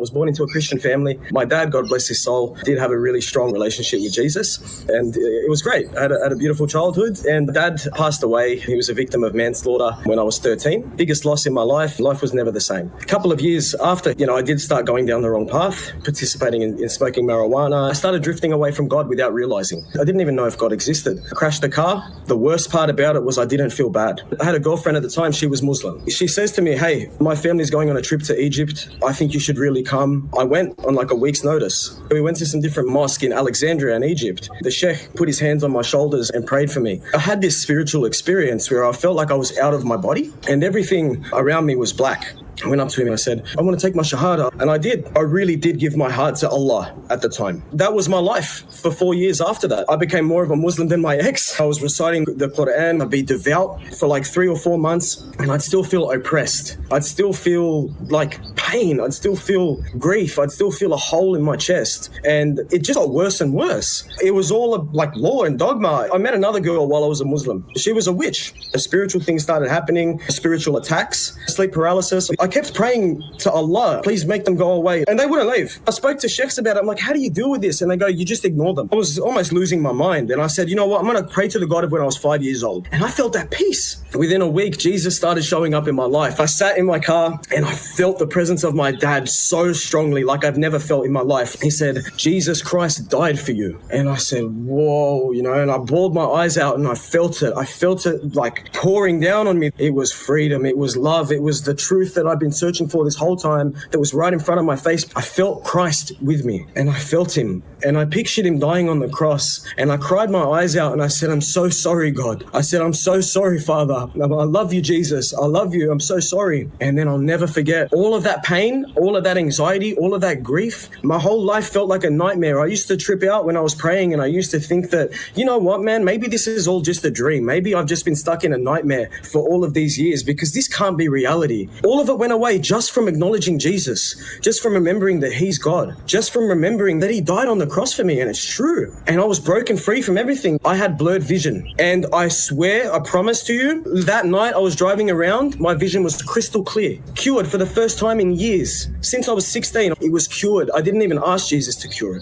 was born into a Christian family. My dad, God bless his soul, did have a really strong relationship with Jesus, and it was great. I had a beautiful childhood, and Dad passed away. He was a victim of manslaughter when I was 13. Biggest loss in my life. Life was never the same. A couple of years after, I did start going down the wrong path, participating in smoking marijuana. I started drifting away from God without realizing. I didn't even know if God existed. I crashed the car. The worst part about it was I didn't feel bad. I had a girlfriend at the time. She was Muslim. She says to me, "Hey, my family's going on a trip to Egypt. I think you should really come." I went on like a week's notice. We went to some different mosques in Alexandria and Egypt. The sheikh put his hands on my shoulders and prayed for me. I had this spiritual experience where I felt like I was out of my body and everything around me was black. I went up to him and I said, "I want to take my shahada." And I did. I really did give my heart to Allah at the time. That was my life for 4 years after that. I became more of a Muslim than my ex. I was reciting the Quran. I'd be devout for like 3 or 4 months and I'd still feel oppressed. I'd still feel like pain. I'd still feel grief. I'd still feel a hole in my chest. And it just got worse and worse. It was all like law and dogma. I met another girl while I was a Muslim. She was a witch. The spiritual things started happening, spiritual attacks, sleep paralysis. I kept praying to Allah, "Please make them go away." And they wouldn't leave. I spoke to sheikhs about it. I'm like, "How do you deal with this?" And they go, "You just ignore them." I was almost losing my mind. And I said, "You know what? I'm going to pray to the God of when I was 5 years old." And I felt that peace. Within a week, Jesus started showing up in my life. I sat in my car and I felt the presence of my dad so strongly, like I've never felt in my life. He said, "Jesus Christ died for you." And I said, "Whoa," and I bawled my eyes out and I felt it. I felt it like pouring down on me. It was freedom. It was love. It was the truth that I've been searching for this whole time that was right in front of my face. I felt Christ with me and I felt him and I pictured him dying on the cross and I cried my eyes out and I said, "I'm so sorry, God." I said, "I'm so sorry, Father. I love you, Jesus. I love you. I'm so sorry." And then I'll never forget all of that pain, all of that anxiety, all of that grief. My whole life felt like a nightmare. I used to trip out when I was praying and I used to think that, you know what, man, maybe this is all just a dream. Maybe I've just been stuck in a nightmare for all of these years because this can't be reality. All of it went away just from acknowledging Jesus, just from remembering that he's God, just from remembering that he died on the cross for me, and it's true. And I was broken free from everything. I had blurred vision. And I swear, I promise to you, that night I was driving around, my vision was crystal clear. Cured for the first time in years. Since I was 16, it was cured. I didn't even ask Jesus to cure it.